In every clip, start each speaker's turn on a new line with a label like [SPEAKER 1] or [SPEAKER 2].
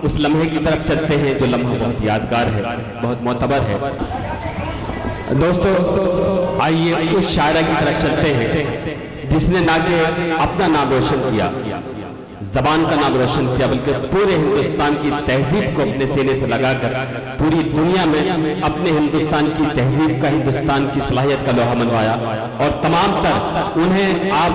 [SPEAKER 1] उस लम्हे की तरफ चलते हैं जो लम्हा बहुत यादगार है, बहुत मोतबर है। दोस्तों आइए उस शायरा की तरफ चलते हैं जिसने ना कि अपना नाम रोशन किया, जबान का नाम रोशन किया, बल्कि पूरे हिंदुस्तान की तहजीब को अपने सीने से लगाकर पूरी दुनिया में अपने हिंदुस्तान की तहजीब का, हिंदुस्तान की सलाहियत का लोहा मनवाया। और तमाम तर उन्हें आप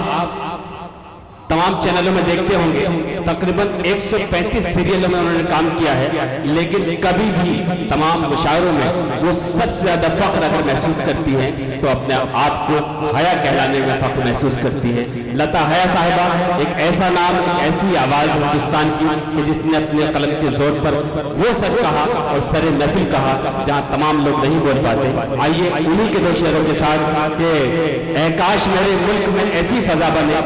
[SPEAKER 1] तमाम चैनलों में देखते होंगे, तकरीबन 135 सीरियलों में उन्होंने काम किया है, लेकिन कभी भी तमाम मुशायरों में वो सबसे ज्यादा फख्र अगर महसूस करती हैं तो अपने आप को हया कहलाने में फख्र महसूस करती है। लता हया साहिबा एक ऐसा नाम, एक ऐसी आवाज हिंदुस्तान की कि जिसने अपने कलम के जोर पर वो सच कहा और सरे महफिल कहा जहां तमाम लोग नहीं बोल पाते। आइए उन्हीं के दो शेरों के साथ के ऐ काश मेरे मुल्क में ऐसी फजा बने,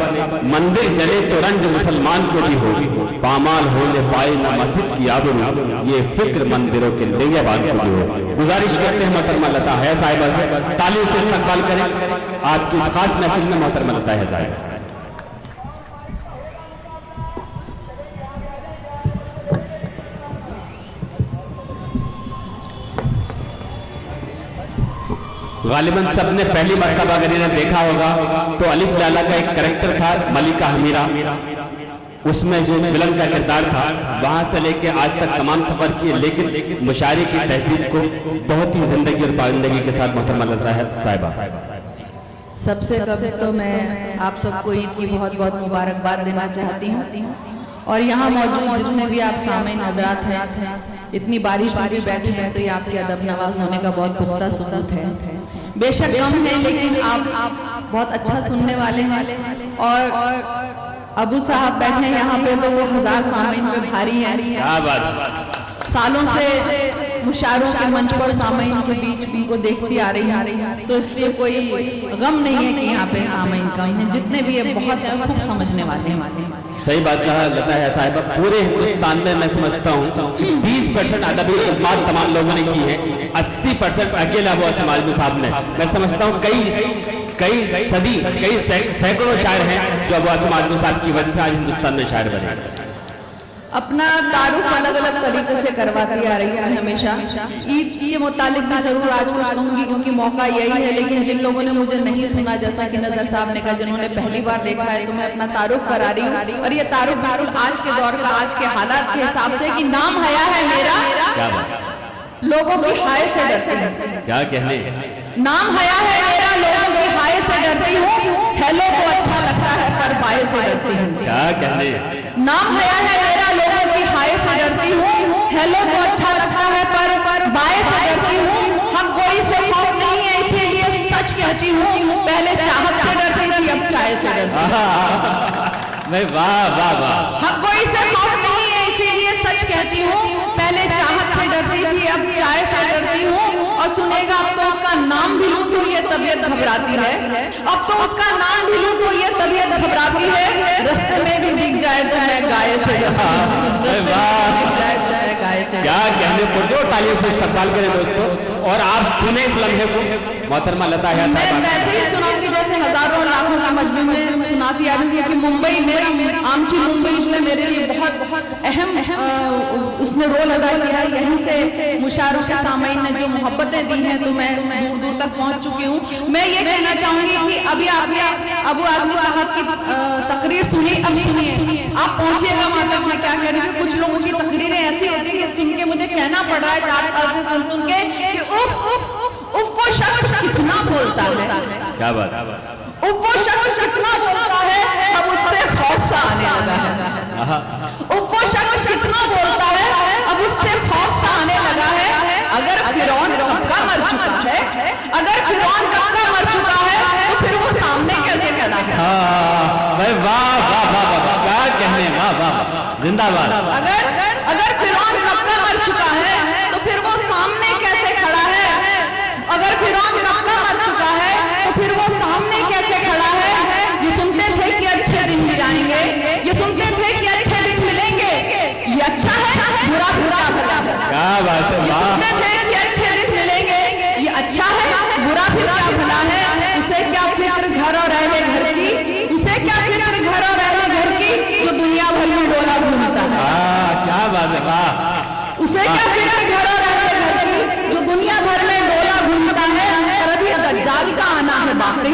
[SPEAKER 1] मंदिर जले तो रंज मुसलमान को भी हो, पामाल होने पाए ना मस्जिद की आबरू, ये फिक्र मंदिरों के निगहबान को भी हो। गुजारिश करते हैं मोहतरमा लता हया साहिबा से तालियों से इस्तकबाल करें आपकी इस खास महफिल में मोहतरमा लता हया साहिबा। गालिबन सबने पहली मर्तबा अगर इन्हें देखा होगा तो अलिफ लैला का एक कैरेक्टर था मलिका हमीरा, उसमें जो विलन का किरदार था वहां से लेके आज तक तमाम सफर किए, लेकिन मुशायरे की तहजीब को बहुत ही जिंदगी और पाबंदगी के साथ मोहतरमा लता है साहिबा।
[SPEAKER 2] सबसे कभी तो मैं आप सबको ईद की बहुत बहुत मुबारकबाद देना चाहती हूँ और यहाँ मौजूद जितने भी आप सामईन हजरात हैं, इतनी बारिश भी बैठे हैं तो ये आपके अदब नवाज होने का बहुत पुख्ता सबूत है। बेशक कम है लेकिन आप बहुत अच्छा सुनने वाले हैं और अबू साहब बैठे हैं यहाँ पे तो वो 1000 सामईन पे भारी है। सालों से मुशायरों के मंच पर सामईन के बीच उनको देखती आ रही है, तो इसलिए कोई गम नहीं है कि यहाँ पे सामईन कम है, जितने भी है बहुत खूब समझने वाले हैं।
[SPEAKER 1] सही बात कहा लता है साहिबा। पूरे हिंदुस्तान में मैं समझता हूँ 20% अदबी खिदमत तमाम लोगों ने की है, 80% अकेला वो समाज साहब ने। मैं समझता हूँ कई सैकड़ों शायर हैं जो अबू आसिम आजमी साहब की वजह से आज हिंदुस्तान में शायर बने।
[SPEAKER 2] अपना तारुफ अलग अलग तरीके से करवाती आ रही है हमेशा। ईद के मुतालिक भी जरूर आज कुछ कहूंगी क्योंकि मौका यही है, लेकिन जिन लोगों ने मुझे नहीं सुना, जैसा कि नजर साहब ने कहा, जिन्होंने पहली बार देखा है, तो मैं अपना तारुफ करा रही हूँ। और ये तारुफ आज के दौर का, आज के हालात के हिसाब से कि नाम हया है मेरा, लोगों की हाय से डरती हूँ।
[SPEAKER 1] क्या कहने,
[SPEAKER 2] नाम हया है मेरा, लोगों की हाय से डरती हूँ, हेलो को अच्छा लगता है पर बाय से डरती हूँ।
[SPEAKER 1] क्या कहने,
[SPEAKER 2] नाम हया है मेरा, लोगों की हाय से डरती हूँ, हेलो को अच्छा लगता है पर बाय से डरती हूँ। हम कोई से खौफ नहीं है इसीलिए सच कहती हूँ, पहले चाहत से डरती थी अब चाय से डरती हूँ।
[SPEAKER 1] वाह वाह वाह।
[SPEAKER 2] हम कोई से खौफ नहीं है इसीलिए सच कहती हूँ, पहले चाहत से डरती थी अब चाय से डरती हूँ। और सुनेगा अब तो उसका नाम भी लूं तो ये तबीयत घबराती है, अब तो उसका नाम भी लूं तो ये तबीयत घबराती है, रास्ते में भी दिख जाए तो मैं गाय से
[SPEAKER 1] क्या कहने पुरजोर तालियों से इस्तकबाल करें दोस्तों। और आप सुने इस लम्हे को मोहतरमा लता है
[SPEAKER 2] मैं वैसे ही सुनाऊंगी जैसे हजारों लाखों के मजमे में सुनाती आ रही है कि मुंबई मेरा आमची मुंबई जो है मेरे लिए बहुत अहम उसने रोल अदा किया है। यहीं से मुशायरों के सामईन ने जो मोहब्बतें दी हैं तो मैं दूर दूर तक पहुंच चुकी हूँ। मैं ये कहना चाहूंगी कि अभी आपने अबू आजमी साहब की तकरीर सुनी, अब सुनिए आप पहुंचिएगा वहां तक। मैं क्या कह रही हूँ, कुछ लोगों की तकरीरें ऐसी होती है कि सुन के मुझे कहना पड़ रहा है 4 साल से सुन के कि उफ वो शख्स कितना बोलता है।
[SPEAKER 1] क्या बात,
[SPEAKER 2] उफ वो शख्स कितना बोलता है, अब उससे खौफ सा आने लगा है। उफ वो शख्स कितना बोलता है, अब उससे खौफ सा आने लगा है। अगर फिरौन कब मर चुका है, अगर फिरौन कब मर चुका है तो फिर वो सामने कैसे खड़ा है।
[SPEAKER 1] भाई वाह वाह वाह वाह, क्या कहने, वाह वाह, जिंदाबाद।
[SPEAKER 2] अगर फिरौन कब मर चुका है तो फिर वो सामने कैसे खड़ा है, अगर फिरौन कब मर चुका है तो फिर वो सामने कैसे खड़ा है। ये सुनते थे कि अच्छे दिन मिलेंगे, ये सुनते थे कि अच्छे दिन मिलेंगे, ये अच्छा है बुरा बुरा भला है।
[SPEAKER 1] क्या बात है,
[SPEAKER 2] ये सुनते थे कि अच्छे दिन मिलेंगे, ये अच्छा है बुरा फिर क्या भला है। उसे क्या फिक्र घर और रहने घर की, उसे क्या फिक्र घर और रहने घर की, जो दुनिया भर में डोला घूमता है।
[SPEAKER 1] क्या बात है, वाह
[SPEAKER 2] उसे क्या फिक्र घर और रहते घर की, जो दुनिया भर में डोला घूमता है। और अभी दज्जाल का आना है बाकी,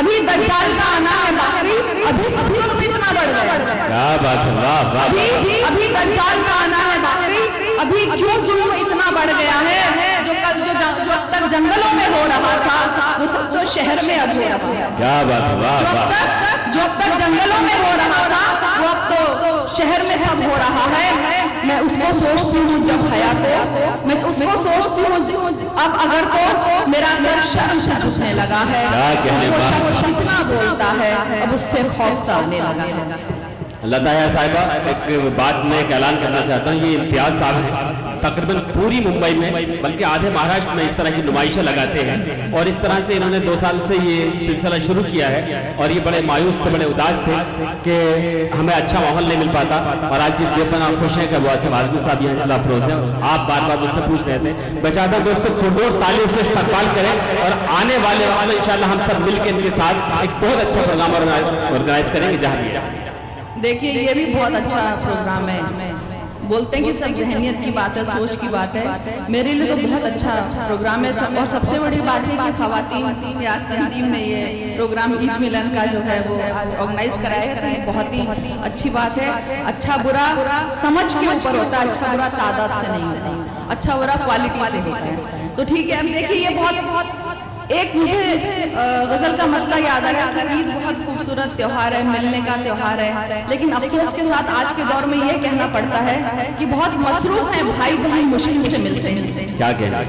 [SPEAKER 2] अभी दज्जाल का आना है बाकी, अभी जुल्म इतना बढ़ गया।
[SPEAKER 1] क्या बात है, वाह वाह।
[SPEAKER 2] अभी दज्जाल का आना है बाकी, अभी क्यों जुल्म इतना बढ़ गया है। जो अब तक जंगलों में हो रहा था वो सब तो शहर में अब हो रहा है।
[SPEAKER 1] क्या बात है, वाह वाह।
[SPEAKER 2] जो अब तक जंगलों में हो रहा था वो अब तो शहर में सब हो रहा है। मैं उसको सोचती हूँ जब हयात हो, मैं उसको सोचती हूँ अब अगर तो मेरा सर शर्म से झुकने लगा है। वो शख्स कितना बोलता है अब उससे खौफ सा आने लगा है।
[SPEAKER 1] लताया साहिबा, एक बात मैं एक ऐलान करना चाहता हूँ। ये इम्तियाज साहब हैं, तकरीबन पूरी मुंबई में बल्कि आधे महाराष्ट्र में इस तरह की नुमाइशें लगाते हैं और इस तरह से इन्होंने 2 साल से ये सिलसिला शुरू किया है। और ये बड़े मायूस थे, बड़े उदास थे कि हमें अच्छा माहौल नहीं मिल पाता। और आज जिस देवन आप खुश हैं कि वासिफ आजमी साहब यहाँ जिला अफरोज हैं, आप बार बार मुझसे पूछ रहे थे। मैं चाहता हूँ दोस्तों पुरजोर तालियों से इस्तकबाल करें और आने वाले वक्त में इंशाल्लाह हम सब मिलकर इनके साथ एक बहुत अच्छा प्रोग्राम ऑर्गेनाइज करेंगे। जहाँ भी
[SPEAKER 2] देखिए ये भी बहुत अच्छा प्रोग्राम है। बोलते हैं कि सब जहनियत की बात है, सोच की बात है। मेरे लिए तो बहुत अच्छा प्रोग्राम है। और सबसे बड़ी बात है कि खवातीन आज तंजीम में ये प्रोग्राम ईद मिलन का जो है वो आज ऑर्गेनाइज कराया है, तो ये बहुत ही अच्छी बात है। अच्छा बुरा समझ के ऊपर होता है, अच्छा बुरा तादाद से नहीं होता, अच्छा बुरा क्वालिटी से होता है। तो ठीक है, अब देखिए ये बहुत एक मुझे गजल का मतलब याद आ गया कि ईद बहुत खूबसूरत त्योहार है, मिलने का त्योहार है। लेकिन अफसोस के साथ आज के दौर में ये कहना पड़ता है कि बहुत मसरूफ हैं भाई बहन, मुश्किल से मिलते हैं।
[SPEAKER 1] क्या कहना,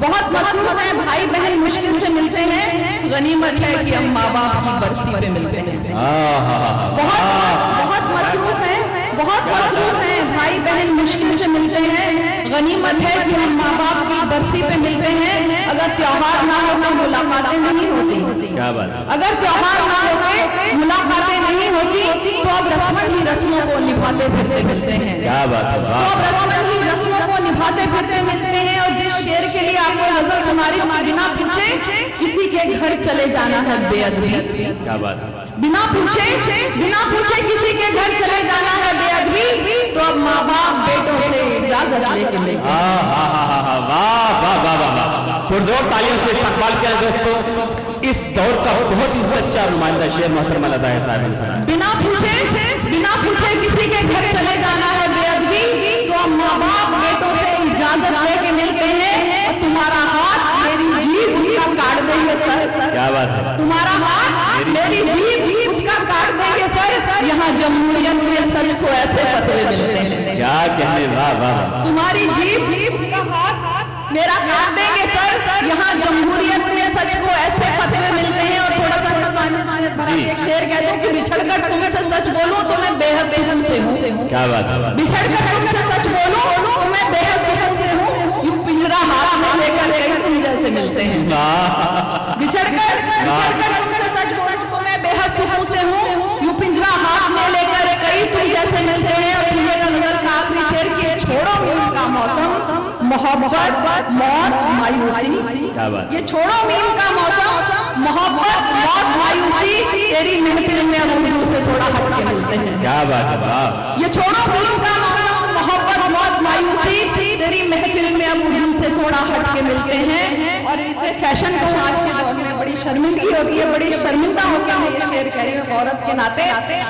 [SPEAKER 2] बहुत मसरूफ हैं भाई बहन, मुश्किल से मिलते हैं। गनीमत है कि हम माँ बाप की बरसी पे मिलते हैं। बहुत मसरूफ हैं, बहुत मसरूफ हैं भाई बहन, मुश्किल से मिलते हैं। गनीमत है कि हम माँ बाप की बरसी पे मिलते हैं। अगर त्योहार ना हो तो मुलाकातें नहीं होती।
[SPEAKER 1] क्या बात।
[SPEAKER 2] अगर त्योहार ना होते मुलाकातें नहीं होती तो अब रस्मन ही रस्मों को निभाते फिरते मिलते हैं।
[SPEAKER 1] क्या बात है,
[SPEAKER 2] तो अब रस्मन ही रस्मों को निभाते फिरते मिलते हैं। और जिस शेर के लिए आपको गजल सुना रही हूँ, बिना पूछे किसी के घर चले जाना है बेअदबी।
[SPEAKER 1] क्या बात।
[SPEAKER 2] बिना पूछे किसी के घर चले जाना है बेअदबी। तो अब माँ बाप बेटों से इजाजत लेके मिलेंगे।
[SPEAKER 1] वाह वाह वाह वाह। पुरजोर तालियों से इस्तकबाल किया दोस्तों। इस दौर का बहुत ही सच्चा नुमाइंदा शेर मोहतरमा लताया साहब ने सुनाया।
[SPEAKER 2] बिना पूछे किसी के घर चले जाना है बेअदबी। तो अब माँ बाप बेटों से इजाजत लेके मिलते हैं। और तुम्हारा हाथ मेरी जीभ उसका काट देंगे सर।
[SPEAKER 1] क्या बात है।
[SPEAKER 2] तुम्हारा हाथ मेरी जीभ उसका काट देंगे सर। यहाँ जमहूरियत में सच को ऐसे फतवे मिलते हैं।
[SPEAKER 1] क्या कहने, वाह वाह।
[SPEAKER 2] तुम्हारी जीभ उसका हाथ मेरा काट देंगे सर। यहाँ जमहूरियत में सच को ऐसे फतवे मिलते हैं। और थोड़ा सा एक शेर कह दूं कि बिछड़कर तुमसे सच बोलूं तो मैं बेहद सुकून से हूँ।
[SPEAKER 1] क्या बात है।
[SPEAKER 2] बिछड़कर तुमसे सच बोलूं तो मैं बेहद सुकून से हूँ। यूं पिंजरा हाथ में लेकर कहीं तुम जैसे मिलते हैं। बिछड़कर तुमसे सच बोलूं तो मैं बेहद सुकून से हूँ। यूं पिंजरा हाथ में लेकर कहीं तुम जैसे मिलते हैं। और सुनिएगा गजल का आखिरी शेर की, छोड़ो मीम का मौसम, मोहब्बत मौत मायूसी। ये छोड़ो मीम का मौसम, मोहब्बत मौत मायूसी, तेरी महफिल में अब उर्दू से थोड़ा हट के मिलते हैं।
[SPEAKER 1] क्या बात है, वाह।
[SPEAKER 2] ये छोड़ो मीम का मौसम, मोहब्बत मौत मायूसी, तेरी महफिल में अब उर्दू से थोड़ा हट के मिलते हैं। और इसे फैशन को आज के दौर में बड़ी शर्मिंदगी होती है, बड़ी शर्मिंदा होकर मैं ये शेर कह रही हूँ औरत के नाते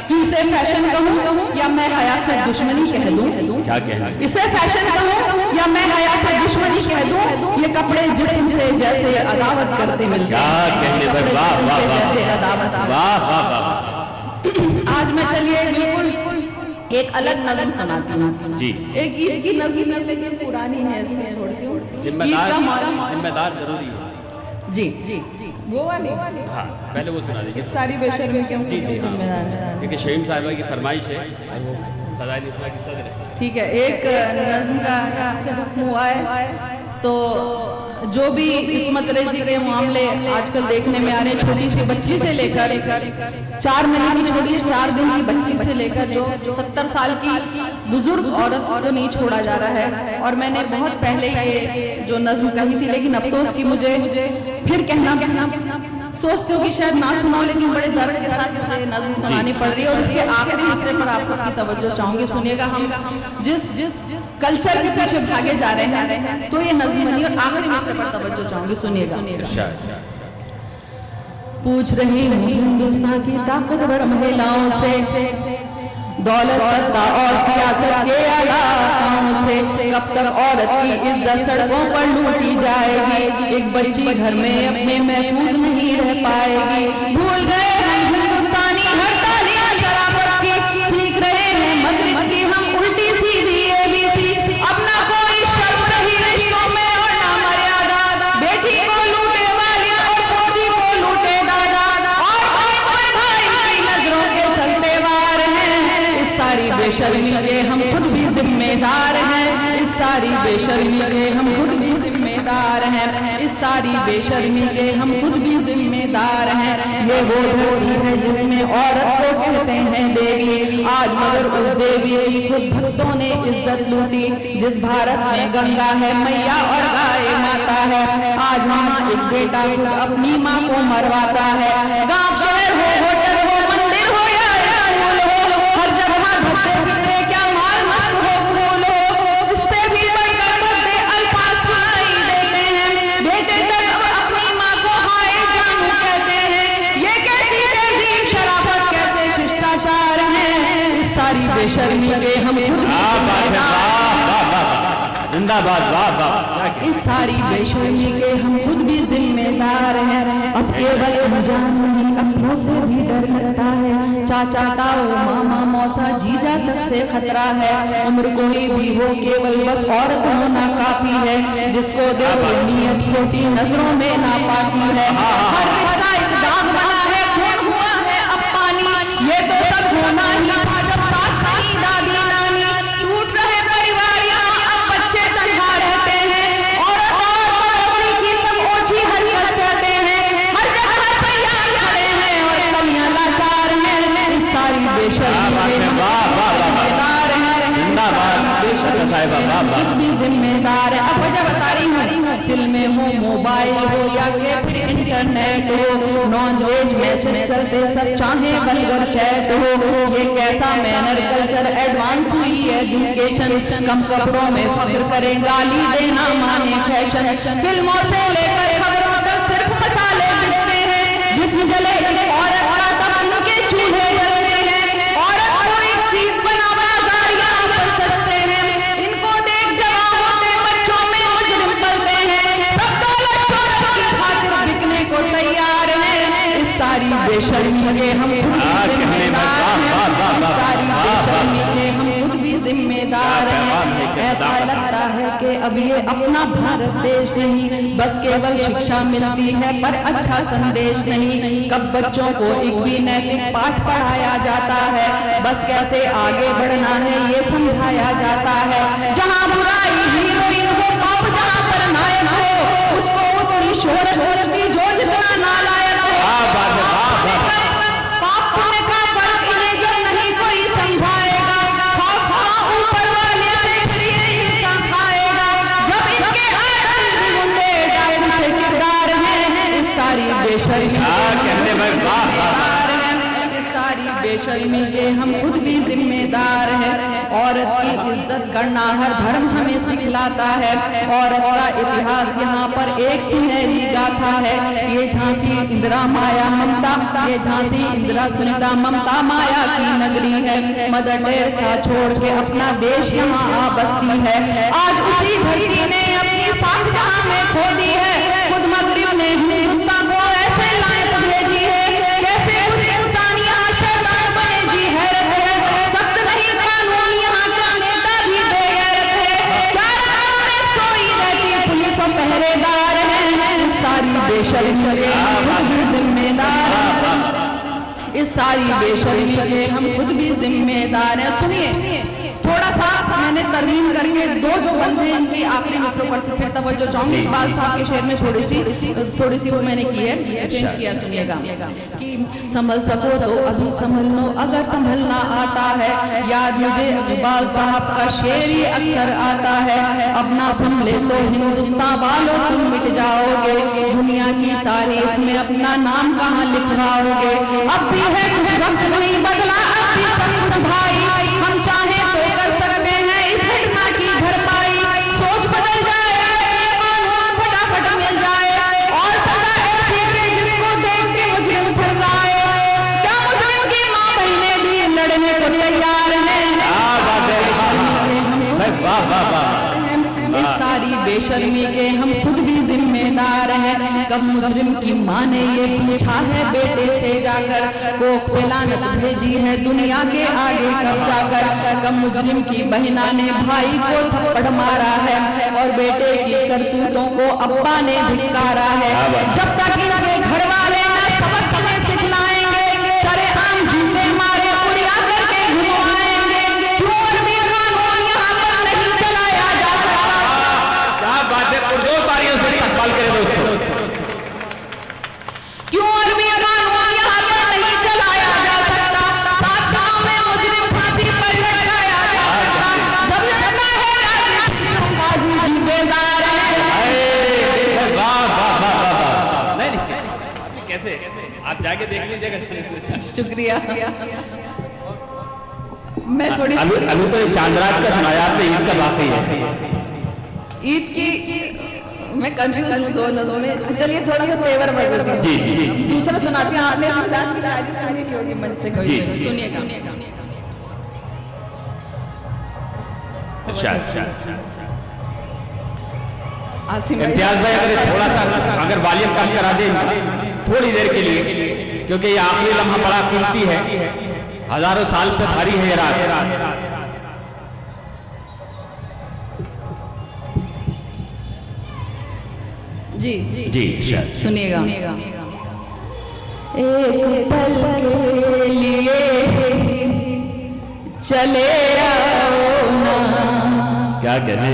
[SPEAKER 2] कि इसे फैशन कहूँ या मैं हया से दुश्मनी कह दूं।
[SPEAKER 1] क्या कहना। इसे
[SPEAKER 2] फैशन कहूँ या मैं हया से दुश्मनी कह दूं। ये कपड़े जिस्म से जैसे अदावत करते मिलते हैं।
[SPEAKER 1] क्या कहने, वाह वाह वाह।
[SPEAKER 2] आज मैं चलिए बिल्कुल एक अलग नज़म सुनाती हूँ जी। एक ईद की नज़म है लेकिन पुरानी है, इसलिए छोड़ती हूँ।
[SPEAKER 1] जिम्मेदार जरूरी है।
[SPEAKER 2] जी वो वाली।
[SPEAKER 1] हाँ, पहले वो सुना दीजिए।
[SPEAKER 2] सारी बेशर्मी क्यों
[SPEAKER 1] जी जिम्मेदार, क्योंकि शहीम साहिबा की फरमाइश है और वो सदाई निस्ला की सदर है।
[SPEAKER 2] ठीक है, एक नज़म का से हुक्म हुआ है। तो जो भी इस्मत रेजी के मामले आजकल देखने में आ रहे हैं, छोटी सी बच्ची से लेकर 4 महीने की छोटी 4 दिन की बच्ची से लेकर जो 70 साल की बुजुर्ग औरत को नहीं छोड़ा जा रहा है। और मैंने बहुत पहले ये जो नज़्म कही थी, लेकिन अफसोस कि मुझे फिर कहना सोचते हो कि शायद ना सुनाओ, लेकिन बड़े दर्द के साथ मुझे नज़्म सुनानी पड़ रही है। और इसके आखिरी हिस्से पर आप सबकी तवज्जो चाहूंगी, सुनिएगा। हम जिस कल्चर के पीछे भागे जा रहे हैं, तो ये नज़्म बनी और आखिरी हिस्से पर तवज्जो चाहूंगी, सुनिएगा। पूछ रही हूँ हिंदुस्तान की ताकतवर महिलाओं से, दौलत सत्ता और सियासत के अलाकाओं से, कब तक औरत की इज्जत सड़कों पर लूटी जाएगी? एक बच्ची घर में अपने महफूज नहीं रह पाएगी। भूल गए हैं हिंदुस्तानी हड़तालियां शराबत की, सीख रहे हैं मगरिब की हम उल्टी सीधी एबीसी। अब ना कोई शर्म रही रिश्तों में और ना मर्यादा, बेटी को लूटे वाली और पोती को लूटे दादा, और भाई की नजरों के चलते वार हैं। इस सारी बेशर्मी के हम खुद भी जिम्मेदार हैं, इस सारी बेशर्मी के हम खुद भी जिम्मेदार हैं, इस सारी बेशर्मी के हम खुद भी जिम्मेदार हैं। ये वो धरती है जिसमें औरत को कहते हैं देवी, आज मगर उस देवी की खुद भक्तों ने इज्जत लूटी। जिस भारत में गंगा है मैया और गाय माता है, आज वहाँ एक बेटा खुद अपनी माँ को मरवाता है। गाँव शहर हो, होटल हो, मंदिर हो या स्कूल हो, हर जगह धसते फिरते क्या माल मस्त हो फूल हो, इससे भी बढ़कर भद्दे अल्फाज सुनाई देते हैं। बेटे तक अब अपनी माँ को हाय जानू कहते हैं। ये कैसी तहजीब शराफत, कैसे शिष्टाचार है? इस सारी बेशर्मी के हम
[SPEAKER 1] जिंदाबाद, वाह वाह।
[SPEAKER 2] इस सारी बेशर्मी के हम खुद भी जिम्मेदार हैं। अब केवल अनजान नहीं, अपनों से भी डर लगता है। चाचा ताऊ मामा मौसा जीजा तक से खतरा है। उम्र कोई भी हो, केवल बस औरत होना काफी है। जिसको देखो नियत खोटी नजरों में ना पाती है। हर रिश्ता एक दाग बना है, खून हुआ है अब पानी। ये तो सब होना ही था जब साथ नहीं दादी नानी। टूट रहे परिवार यहाँ अब बच्चे तन्हा रहते हैं। औरत और पड़ोसी की सब ओछी हरकत सहते हैं। हर जगह सयान खड़े हैं और कलियां लाचार हैं। इस सारी बेशर्मी के जिम्मेदार हैं, खुद भी जिम्मेदार है। अब वजह बता रही हूँ, फिल्में हो, मोबाइल हो या फिर इंटरनेट हो, नॉन वेज मैसेज चलते सब चाहे वल्गर चैट हो। ये कैसा मैनर कल्चर एडवांस हुई एजुकेशन, कम कपड़ों में फख्र करें, गाली देना माने फैशन। फिल्मों से लेकर खबरों तक सिर्फ मसाले बिकते हैं। जिस्म जले एक औरत का तब उनके चूल्हे जलते हैं। औरत को एक चीज बना बाजार यहाँ पर सजते हैं। इनको देख जवान होते बच्चों में मुजरिम पलते हैं। सब दौलत शोहरत की खातिर बिकने को तैयार हैं। इस सारी बेशर्मी के हम खुद भी जिम्मेदार हैं, इस सारी बेशर्मी के हम खुद भी जिम्मेदार हैं। ऐसा लगता है कि अब ये अपना भारत देश नहीं, बस केवल शिक्षा मिलती है पर अच्छा संदेश नहीं। कब बच्चों को एक भी नैतिक पाठ पढ़ाया जाता है, बस कैसे आगे बढ़ना है ये समझाया जाता है। जहाँ बुराई हीरोइन हो, पाप जहाँ पर नायक हो, उसको उतनी शोहरत मिलती जो जितना नालायक हो। पाप पुण्य का फर्क इन्हें जब नहीं कोई समझाएगा, ऊपर वाले से फिर ये इंसान खाएगा। जब इनके आदल गुंडे डाकू से किरदार हैं। इस सारी बेशर्मी बेशर्मी के हम खुद भी जिम्मेदार हैं। औरत की इज्जत करना हर धर्म हमें सिखलाता है। औरत का इतिहास यहाँ पर एक सुनहरी गाथा है। ये झांसी इंदिरा माया ममता, ये झांसी इंदिरा सुनीता ममता माया की नगरी है। मदर टेरेसा छोड़ के अपना देश यहाँ बसती है। आज उसी धरती ने अपनी सांस जहाँ में खो दी है। खुद मगरिब ने हिंदुस्तान को ऐसे लायक भेजी है। कैसे कुछ इंसान यहाँ शैतान बने जी हैरत है। सख्त नहीं कानून यहाँ का नेता भी बेगैरत है। क्या रातों में सोई रहती पुलिस और पहरेदार है। इस सारी बेशर्मी के हम खुद भी जिम्मेदार हैं। इस सारी बेशर्मी के हम खुद भी जिम्मेदार हैं। सुनिए, थोड़ा सा मैंने तरमीम करके दो जो बंद हैं इनकी आखिरी मिसरों पर फिर तवज्जो चाहूंगी। इकबाल साहब के शेर में थोड़ी सी वो मैंने की है, चेंज किया, सुनिएगा कि संभल सको तो अभी संभल लो अगर संभलना आता है। याद मुझे इकबाल साहब का शेर ही अक्सर आता है, अपना संभले तो हिंदुस्तान वालों तुम मिट जाओगे, दुनिया की तारीफ में अपना नाम कहाँ लिखवाओगे। अब भी है कुछ वक्त नहीं बदला, अब भी सब कुछ भाई, हम चाहे तो कर सकते हैं इस घटना की भरपाई। सोच बदल जाए, कानून फटाफट मिल जाए और सजा ऐसी के जिसको देख के मुजरिम थर जाए। क्या मुजरिम की माँ बहनें भी लड़ने को तैयार हैं?
[SPEAKER 1] वाह वाह वाह,
[SPEAKER 2] इस सारी बेशर्मी के हम खुद भी जिम्मेदार हैं। कब मुजरिम की माँ ने ये पूछा है बेटे से जाकर, कोख पे लानत भेजी है दुनिया के आगे कब जाकर। कब मुजरिम की बहना ने भाई को थप्पड़ मारा है और बेटे की करतूतों को अब्बा ने धिक्कारा है। जब तक इनके घर वाले न सबक हमें सिखलाएंगे, सरेआम जूते मारे उड़िया करके घुमाएंगे। क्यों अरबी कानून यहाँ पर नहीं चलाया जा सकता?
[SPEAKER 1] क्या बात है, पुरजोर तालियों से इस्तकबाल करें दोस्तों।
[SPEAKER 2] क्यों अरबी कानून यहाँ पर नहीं चलाया जा सकता? सात गांव में मुजरिम फांसी पर लटकाया जा सकता। जब लगता है गाजी जी बेजार है।
[SPEAKER 1] वाह वाह वाह वाह वाह, नहीं कैसे आप जाके देख लीजिएगा।
[SPEAKER 2] शुक्रिया। मैं थोड़ी
[SPEAKER 1] अभी तो चांद रात का सुनाया आपने, ईद का वाकई है।
[SPEAKER 2] ईद की मैं कंफ्यूज हूँ दो नजरों में। चलिए थोड़ा सा तेवर बदल के
[SPEAKER 1] जी जी जी
[SPEAKER 2] दूसरा सुनाती हूँ। आपने आज की शायरी सुनी नहीं होगी मन से,
[SPEAKER 1] जी,
[SPEAKER 2] कोई सुनिएगा।
[SPEAKER 1] इम्तियाज भाई अगर थोड़ा सा अगर वॉल्यूम कम करा दें थोड़ी देर के लिए, क्योंकि ये आखिरी लम्हा बड़ा कीमती है, हजारों साल से भारी है ये रात।
[SPEAKER 2] जी
[SPEAKER 1] जी
[SPEAKER 2] सुनिएगा। एक पल के लिए चले आओ ना,
[SPEAKER 1] क्या कहने,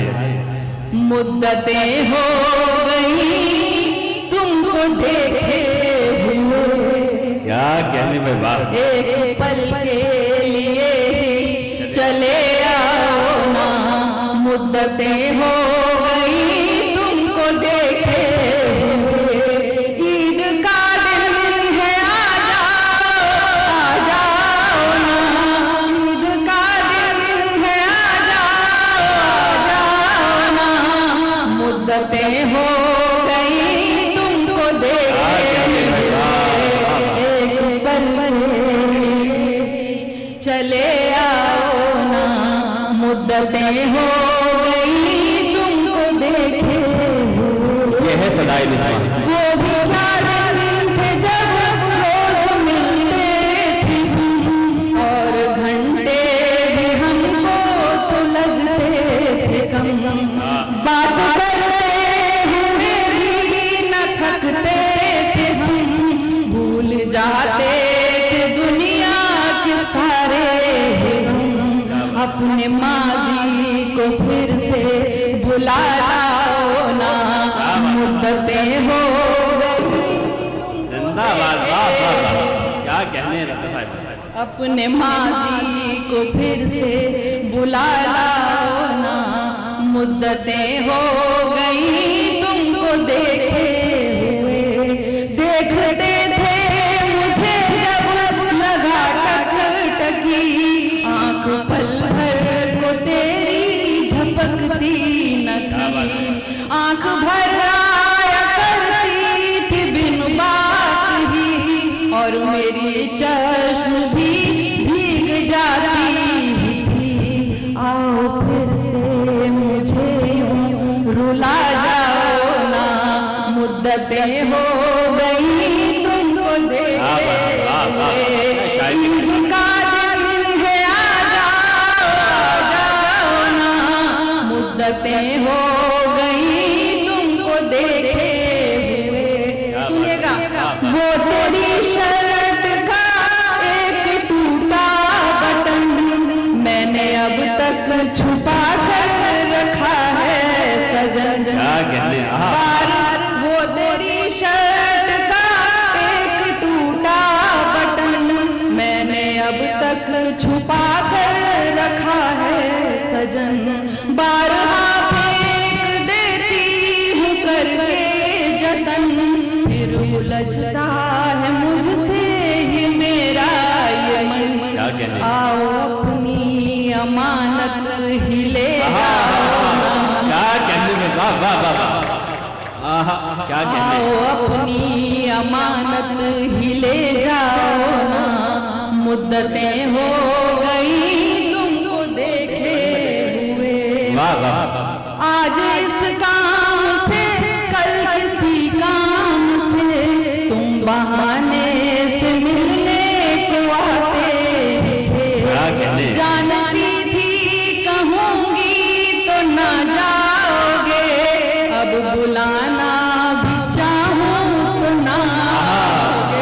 [SPEAKER 2] मुद्दतें हो गई तुमको देखे हुए।
[SPEAKER 1] क्या कहने में वाह।
[SPEAKER 2] एक पल के लिए चले आओ ना, मुद्दतें हो गई तुमको देखे हुए। ईद का दिन है आ जाओ ना, ईद का दिन है आ जाओ ना, मुद्दतें हो गई तुमको देखे हुए। एक पल चले आओ ना, मुद्दतें हो गई तुमको देखे हुए।
[SPEAKER 1] ये है सदाए निस्वान।
[SPEAKER 2] वो भी क्या दिन थे जब रोज मिलते थे और घंटे भी हमको तो लगते थे कम। बात करते हुए भी न थकते थे हम, भूल जाते थे दुनिया के सारे हम। अपने माजी को फिर से बुला लाओ ना, मुद्दतें हो गई।
[SPEAKER 1] जिंदाबाद, वाह वाह वाह, क्या कहने रखा है।
[SPEAKER 2] अपने माजी को फिर से बुला लाओ ना, मुद्दतें हो गई तुमको देखे हुए। देखते थे मुझे जब लगा टकटकी, आंख पल भर को तेरी झपकती न थी। आंख भर आया करती थी बिन बात ही, और मेरी चश्म भी भीग जाती थी। आओ फिर से मुझे यूं रुला जाओ ना, मुद्दतें हो गई तुमको देखे हुए। ईद का दिन है आ जाओ ना, मुद्दतें हो गई तुमको देखे हुए। सुनिएगा, वो तेरी शर्ट का एक टूटा बटन मैंने अब तक
[SPEAKER 1] क्या कहने।
[SPEAKER 2] आओ अपनी अमानत ही ले जाओ ना, मुद्दतें हो गई तुमको देखे हुए।
[SPEAKER 1] वाह वाह।
[SPEAKER 2] आज इस काम से कल किसी काम से तुम बहाने से मिलने को आते थे। जानती थी कहूँगी तो ना जाओगे, अब बुलाना भी चाहूँ तो ना आओगे।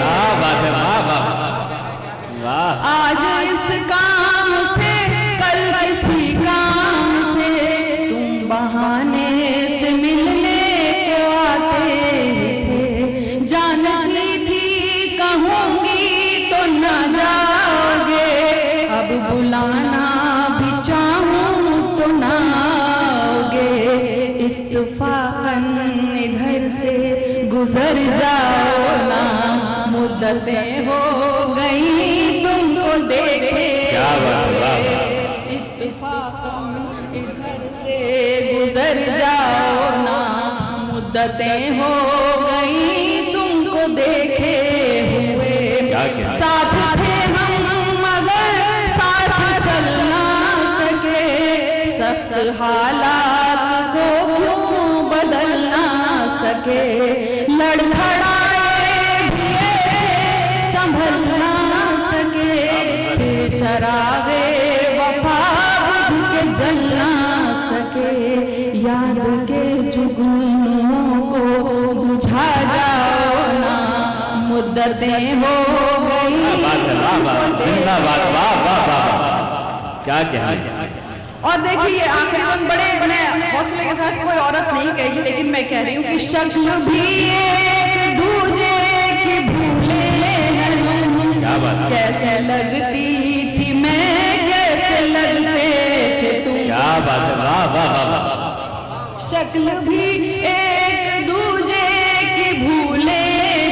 [SPEAKER 2] आज इस काम से कल किसी काम से तुम बहाने से मिलने को आते थे। जानती थी कहूँगी तो ना जाओगे, अब बुलाना भी चाहूँ तो ना आओगे। इत्तफाकन इधर से गुजर जाओ ना, मुद्दतें हो गई तुमको देखे। इत्तफाकन इधर से गुजर जाओ ना, मुद्दतें हो गई तुमको देखे हुए। साथ थे हम मगर साथ चल ना सके, सख्त हालात को क्यों बदल ना सके। लड़खड़ाए भी संभल ना सके, चरागे वफा बुझ के जल ना सके। याद के जुगनों को बुझा जाओ ना, मुद्दतें हो गई।
[SPEAKER 1] क्या कहने।
[SPEAKER 2] और देखिए आखिर में बड़े बड़े हौसले के साथ कोई औरत नहीं कहेगी, लेकिन मैं कह रही हूँ कि शक्ल भी एक दूजे की भूले हैं हम। कैसे लगती थी मैं, कैसे लगते थे तुम।
[SPEAKER 1] क्या बात है। वाह वाह वाह।
[SPEAKER 2] शक्ल भी एक दूजे की भूले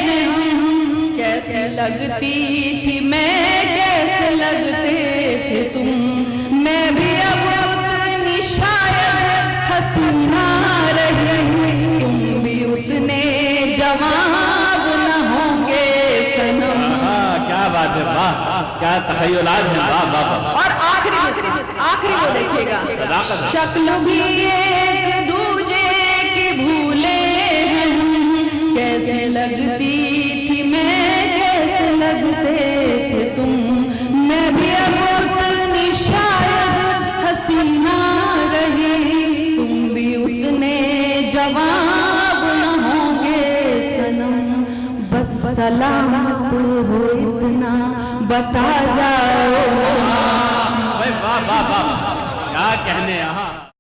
[SPEAKER 2] हैं हम। कैसे लगती थी मैं, कैसे लगते थे तुम। मैं भी अब अपनी शायद हसीना रही, तुम भी उतने जवाब न होंगे सनम।
[SPEAKER 1] क्या बात है। वाह क्या तखय्युलात है। वाह वाह।
[SPEAKER 2] और आखिरी वो देखिएगा। शक्ल भी एक दूजे की भूले हैं हम। कैसे लगती थी मैं, कैसे लगते थे तुम। मैं भी अब अपनी शायद हसीना रही, तुम भी उतने जवाब न होंगे सनम। बस सलामत हो इतना बता जाओ।
[SPEAKER 1] वाह वाह वाह। क्या कहने। यहाँ